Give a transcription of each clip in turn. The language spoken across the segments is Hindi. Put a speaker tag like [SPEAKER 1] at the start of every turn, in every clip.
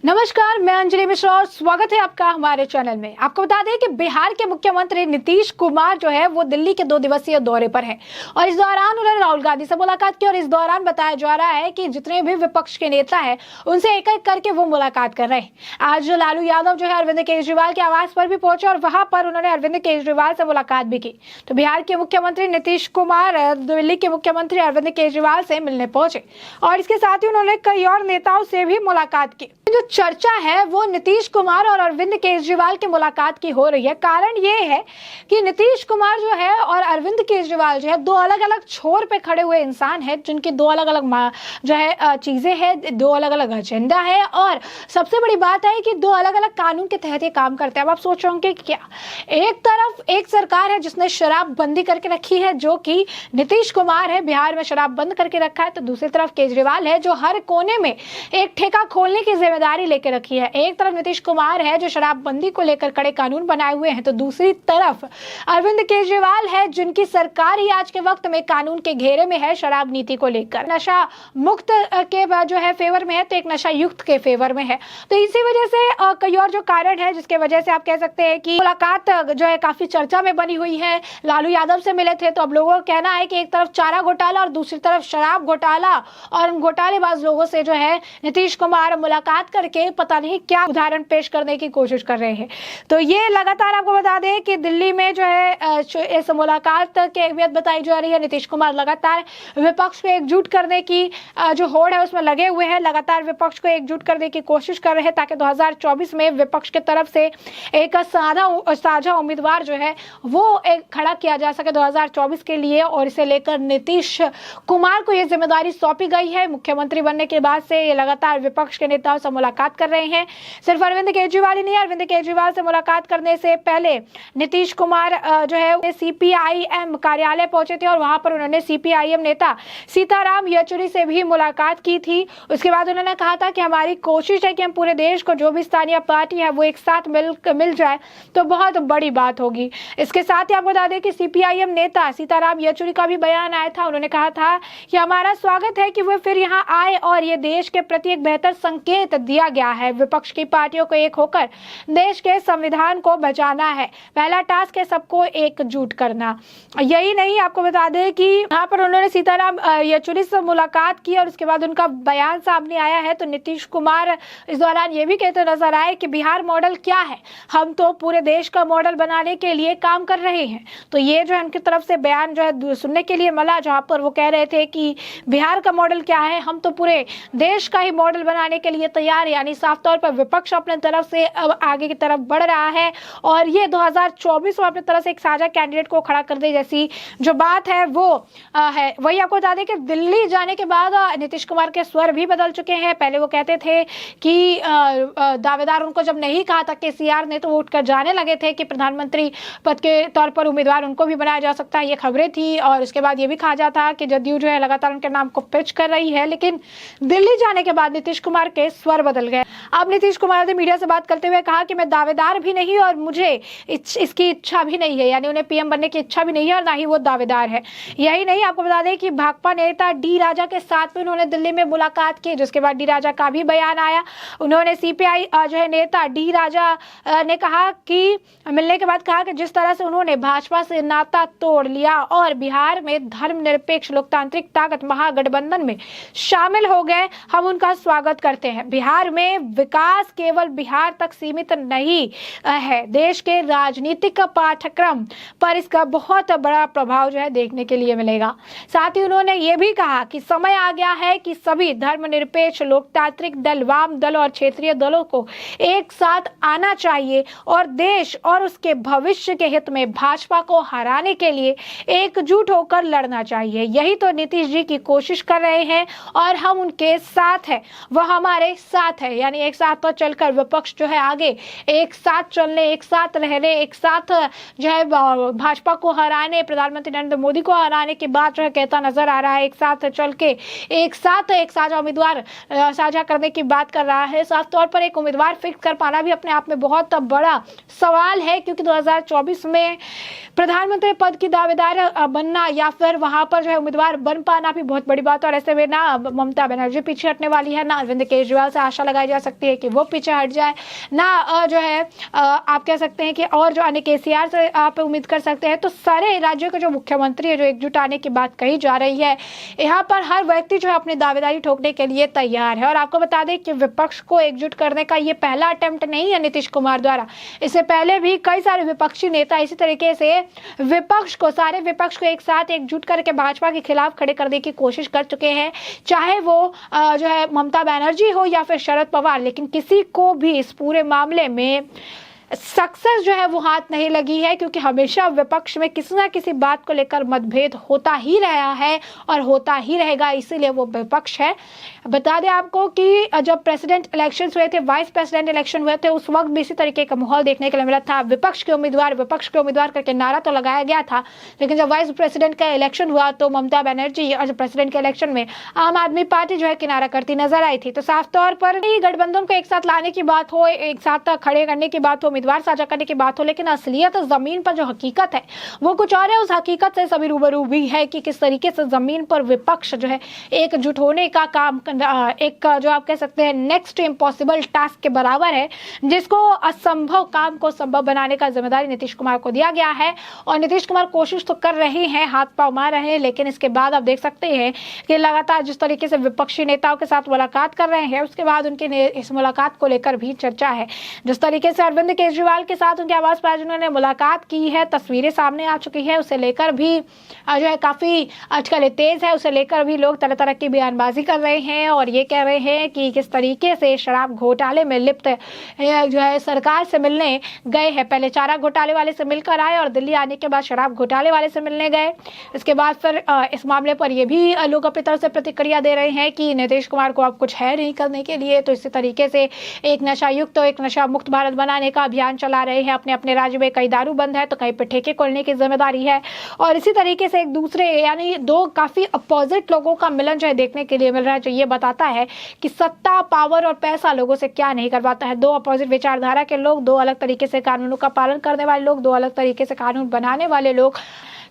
[SPEAKER 1] नमस्कार, मैं अंजलि मिश्रा और स्वागत है आपका हमारे चैनल में। आपको बता दें कि बिहार के मुख्यमंत्री नीतीश कुमार जो है वो दिल्ली के 2 दिवसीय दौरे पर है और इस दौरान उन्होंने राहुल गांधी से मुलाकात की और इस दौरान बताया जा रहा है कि जितने भी विपक्ष के नेता हैं उनसे एक एक करके वो मुलाकात कर रहे हैं। आज लालू यादव जो है अरविंद केजरीवाल के आवास पर भी पहुंचे और वहां पर उन्होंने अरविंद केजरीवाल से मुलाकात भी की। तो बिहार के मुख्यमंत्री नीतीश कुमार दिल्ली के मुख्यमंत्री अरविंद केजरीवाल से मिलने पहुंचे और इसके साथ ही उन्होंने कई और नेताओं से भी मुलाकात की। जो चर्चा है वो नीतीश कुमार और अरविंद केजरीवाल की मुलाकात की हो रही है। कारण ये है कि नीतीश कुमार जो है और अरविंद केजरीवाल जो है दो अलग अलग छोर पे खड़े हुए इंसान हैं, जिनकी दो अलग अलग जो है चीजें हैं, दो अलग अलग एजेंडा है और सबसे बड़ी बात है कि दो अलग अलग कानून के तहत ये काम करते हैं। अब आप सोच रहे होंगे कि क्या, एक तरफ एक सरकार है जिसने शराब बंदी करके रखी है, जो कि नीतीश कुमार है, बिहार में शराब बंद करके रखा है, तो दूसरी तरफ केजरीवाल है जो हर कोने में एक ठेका खोलने की जिम्मेदारी लेकर रखी है। एक तरफ नीतीश कुमार है जो शराबबंदी को लेकर कड़े कानून बनाए हुए हैं, तो दूसरी तरफ अरविंद केजरीवाल है जिनकी सरकार ही आज के वक्त में कानून के घेरे में है शराब नीति को लेकर। नशा मुक्त के जो है फेवर में है तो एक नशा युक्त के फेवर में है। तो इसी वजह से कई और जो कारण है जिसके वजह से आप कह सकते हैं कि मुलाकात जो है काफी चर्चा में बनी हुई है। लालू यादव से मिले थे तो अब लोगों का कहना है कि एक तरफ चारा घोटाला और दूसरी तरफ शराब घोटाला और उन घोटालेबाज लोगों से जो है नीतीश कुमार मुलाकात करके पता नहीं क्या उदाहरण पेश करने की कोशिश कर रहे हैं। तो ये लगातार आपको बता दें कि दिल्ली में जो है इस मुलाकात की अहमियत बताई जा रही है। नीतीश कुमार लगातार विपक्ष को एकजुट करने की जो होड़ है उसमें लगे हुए हैं, लगातार विपक्ष को एकजुट करने की कोशिश कर रहे हैं ताकि 2024 में विपक्ष की तरफ से एक साझा उम्मीदवार जो है वो एक खड़ा किया जा सके 2024 के लिए। और इसे लेकर नीतीश कुमार को यह जिम्मेदारी सौंपी गई है। मुख्यमंत्री बनने के बाद से ये लगातार विपक्ष के नेताओं से मुलाकात कर रहे हैं। सिर्फ अरविंद केजरीवाल ही नहीं, अरविंद केजरीवाल से मुलाकात करने से पहले नीतीश कुमार जो है सीपीआईएम कार्यालय पहुंचे थे और वहां पर उन्होंने सीपीआईएम नेता सीताराम येचुरी से भी मुलाकात की थी। उसके बाद उन्होंने कहा था कि हमारी कोशिश है कि हम पूरे देश को जो भी स्थानीय पार्टी है वो एक साथ मिल जाए तो बहुत बड़ी बात होगी। इसके साथ ही आपको बता दें कि सीपीआईएम नेता सीताराम येचुरी का भी बयान आया था। उन्होंने कहा था कि हमारा स्वागत है कि वो फिर यहाँ आए और ये देश के प्रति एक बेहतर संकेत दिया गया है। विपक्ष की पार्टियों को एक होकर देश के संविधान को बचाना है। पहला टास्क है सबको एकजुट करना। यही नहीं, आपको बता दें कि यहाँ पर उन्होंने सीताराम येचुरी से मुलाकात की और उसके बाद उनका बयान सामने आया है। तो नीतीश कुमार इस दौरान ये भी कहते नजर आए कि बिहार मॉडल क्या है, हम तो पूरे देश का मॉडल बनाने के लिए काम कर रहे हैं। तो ये जो है उनकी तरफ से बयान जो है सुनने के लिए मिला, जहाँ पर वो कह रहे थे कि बिहार का मॉडल क्या है, हम तो पूरे देश का ही मॉडल बनाने के लिए तैयार। यानी साफ तौर पर विपक्ष अपने तरफ से अब आगे की तरफ बढ़ रहा है और ये 2024 में अपनी तरफ से एक साझा कैंडिडेट को खड़ा कर दे जैसी जो बात है वो है। वही आपको बता दें कि दिल्ली जाने के बाद नीतीश कुमार के स्वर भी बदल चुके हैं। पहले वो कहते थे कि दावेदार उनको जब नहीं कहा था केसीआर ने तो वो उठकर जाने लगे थे कि प्रधानमंत्री पद के तौर पर उम्मीदवार उनको भी बनाया जा सकता है, ये खबरें थी। और उसके बाद ये भी कहा जाता है कि जदयू जो है लगातार उनके नाम को पिच कर रही है। लेकिन दिल्ली जाने के बाद नीतीश कुमार के स्वर बदल गए। अब नीतीश कुमार ने मीडिया से बात करते हुए कहा कि मैं दावेदार भी नहीं और मुझे इसकी इच्छा भी नहीं है, यानी उन्हें पीएम बनने की इच्छा भी नहीं है और ना ही वो दावेदार है। यही नहीं, आपको बता दें कि भाकपा नेता डी राजा के साथ में उन्होंने दिल्ली में मुलाकात की, जिसके बाद डी राजा का भी बयान आया। उन्होंने सीपीआई जो है नेता डी राजा ने कहा कि मिलने के बाद कहा कि जिस तरह से उन्होंने भाजपा से नाता तोड़ लिया और बिहार में धर्मनिरपेक्ष लोकतांत्रिक ताकत महागठबंधन में शामिल हो गए, हम उनका स्वागत करते हैं। बिहार में विकास केवल बिहार तक सीमित नहीं है, देश के राजनीतिक पाठ्यक्रम पर इसका बहुत बड़ा प्रभाव जो है देखने के लिए मिलेगा। साथ ही उन्होंने ये भी कहा कि समय आ गया है कि सभी धर्मनिरपेक्ष लोकतांत्रिक दल, वाम दल और क्षेत्रीय दलों को एक साथ आना चाहिए और देश और उसके भविष्य के हित में भाजपा को हराने के लिए एकजुट होकर लड़ना चाहिए। यही तो नीतीश जी की कोशिश कर रहे हैं और हम उनके साथ हैं, वह हमारे साथ है। यानी एक साथ तो चलकर विपक्ष जो है आगे एक साथ चलने, एक साथ रहने, एक साथ जो है भाजपा को हराने, प्रधानमंत्री नरेंद्र मोदी को हराने की बात जो है कहता नजर आ रहा है। एक साथ चल के एक साथ एक साझा उम्मीदवार साझा करने की बात कर रहा है। साफ तौर पर एक उम्मीदवार फिक्स कर पाना भी अपने आप में बहुत बड़ा सवाल है, क्योंकि 2024 में प्रधानमंत्री पद की दावेदार बनना या फिर वहां पर जो है उम्मीदवार बन पाना भी बहुत बड़ी बात है। और ऐसे में ना ममता बनर्जी पीछे हटने वाली है, ना अरविंद केजरीवाल से आशा लगाई जा सकती है कि वो पीछे हट जाए, ना जो है आप कह सकते हैं कि और जो आने केसीआर से आप उम्मीद कर सकते हैं। तो सारे राज्यों के जो मुख्यमंत्री है जो एकजुट आने की बात कही जा रही है, यहाँ पर हर व्यक्ति जो है अपनी दावेदारी ठोकने के लिए तैयार है। और आपको बता दें कि विपक्ष को एकजुट करने का ये पहला अटेम्प्ट नहीं है नीतीश कुमार द्वारा। इससे पहले भी कई सारे विपक्षी नेता इसी तरीके से सारे विपक्ष को एक साथ एकजुट करके भाजपा के खिलाफ खड़े करने की कोशिश कर चुके हैं, चाहे वो जो है ममता बनर्जी हो या फिर शरद पवार। लेकिन किसी को भी इस पूरे मामले में सक्सेस जो है वो हाथ नहीं लगी है, क्योंकि हमेशा विपक्ष में किसी ना किसी बात को लेकर मतभेद होता ही रहा है और होता ही रहेगा, इसीलिए वो विपक्ष है। बता दें आपको कि जब प्रेसिडेंट इलेक्शन हुए थे, वाइस प्रेसिडेंट इलेक्शन हुए थे, उस वक्त भी इसी तरीके का माहौल देखने के लिए मिला था। विपक्ष के उम्मीदवार करके नारा तो लगाया गया था, लेकिन जब वाइस प्रेसिडेंट का इलेक्शन हुआ तो ममता बनर्जी और प्रेसिडेंट के इलेक्शन में आम आदमी पार्टी जो है किनारा करती नजर आई थी। तो साफ तौर पर गठबंधन को एक साथ लाने की बात हो, एक साथ खड़े करने की बात हो, उम्मीदवार साझा करने की बात हो, लेकिन असलियत जमीन पर जो हकीकत है वो कुछ और है। उस हकीकत से सभी रूबरू भी है कि किस तरीके से जमीन पर विपक्ष जो है एकजुट होने का काम, एक जो आप कह सकते हैं नेक्स्ट इम्पॉसिबल टास्क के बराबर है, जिसको असंभव काम को संभव बनाने का जिम्मेदारी नीतीश कुमार को दिया गया है। और नीतीश कुमार कोशिश तो कर रहे हैं, हाथ पांव मार रहे हैं, लेकिन इसके बाद आप देख सकते हैं कि लगातार जिस तरीके से विपक्षी नेताओं के साथ मुलाकात कर रहे हैं, उसके बाद उनके इस मुलाकात को लेकर भी चर्चा है। जिस तरीके से अरविंद केजरीवाल के साथ उनके आवास पर उन्होंने मुलाकात की है, तस्वीरें सामने आ चुकी है, उसे लेकर भी जो है काफी आजकल तेज है, उसे लेकर भी लोग तरह तरह की बयानबाजी कर रहे हैं और ये कह रहे हैं कि किस तरीके से शराब घोटाले में लिप्त जो है सरकार से मिलने गए हैं। पहले चारा घोटाले वाले से मिलकर आए और दिल्ली आने के बाद शराब घोटाले वाले से मिलने गए। इसके बाद फिर इस मामले पर ये भी लोग अपनी तरफ से प्रतिक्रिया दे रहे हैं कि नीतीश कुमार को अब कुछ है नहीं करने के लिए, तो इसी तरीके से एक नशा युक्त और एक नशा मुक्त भारत बनाने का अभियान चला रहे हैं। अपने अपने राज्य में कहीं दारू बंद है तो कहीं पे ठेके खोलने की जिम्मेदारी है। और इसी तरीके से एक दूसरे यानी दो काफी अपोजिट लोगों का मिलन जो है देखने के लिए मिल रहा है, जो ये बताता है कि सत्ता, पावर और पैसा लोगों से क्या नहीं करवाता है। दो अपोजिट विचारधारा के लोग, दो अलग तरीके से कानूनों का पालन करने वाले लोग, दो अलग तरीके से कानून बनाने वाले लोग,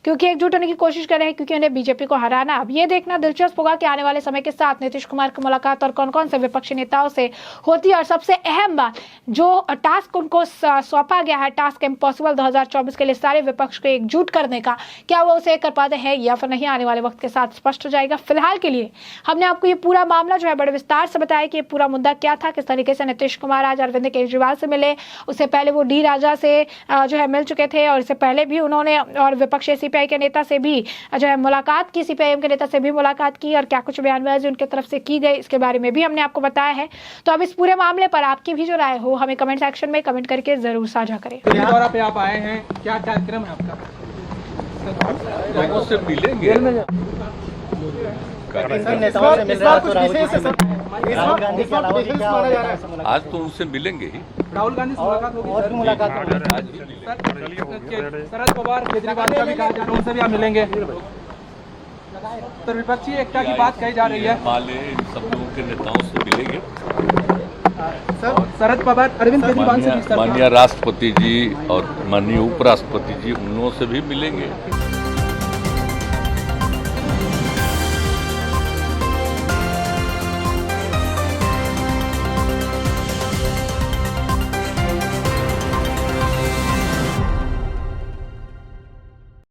[SPEAKER 1] क्योंकि एकजुट होने की कोशिश कर रहे हैं, क्योंकि उन्हें बीजेपी को हराना। अब ये देखना दिलचस्प होगा कि आने वाले समय के साथ नीतीश कुमार की मुलाकात और कौन कौन से विपक्षी नेताओं से होती है। और सबसे अहम बात, जो टास्क उनको सौंपा गया है, टास्क इम्पॉसिबल 2024 के लिए सारे विपक्ष को एकजुट करने का, क्या वो उसे कर पाते हैं या फिर नहीं, आने वाले वक्त के साथ स्पष्ट हो जाएगा। फिलहाल के लिए हमने आपको ये पूरा मामला जो है बड़े विस्तार से बताया कि ये पूरा मुद्दा क्या था, किस तरीके से नीतीश कुमार आज अरविंद केजरीवाल से मिले। उससे पहले वो डी राजा से जो है मिल चुके थे और इससे पहले भी उन्होंने और विपक्षी सीपीआई के नेता से भी जो है मुलाकात की, सीपीआईएम के नेता से भी मुलाकात की और क्या कुछ बयानबाजी उनके तरफ से की गई, इसके बारे में भी हमने आपको बताया है। तो अब इस पूरे मामले पर आपकी भी जो राय हो हमें कमेंट सेक्शन में कमेंट करके जरूर साझा करें।
[SPEAKER 2] दौरा पे आप आए हैं, क्या कार्यक्रम है आपका?
[SPEAKER 3] लोगों से मिलेंगे, आज तो उनसे मिलेंगे ही।
[SPEAKER 2] राहुल गांधी से मुलाकात होगी, शरद पवार, केजरीवाल का भी कहा जा रहा है, उनसे भी आप मिलेंगे। तो विपक्षी एकता की बात कही जा रही है,
[SPEAKER 3] माले इन सब लोगों के नेताओं से मिलेंगे।
[SPEAKER 2] शरद पवार, अरविंद केजरीवाल से,
[SPEAKER 3] माननीय राष्ट्रपति जी और माननीय उपराष्ट्रपति जी, उन लोगों से भी मिलेंगे।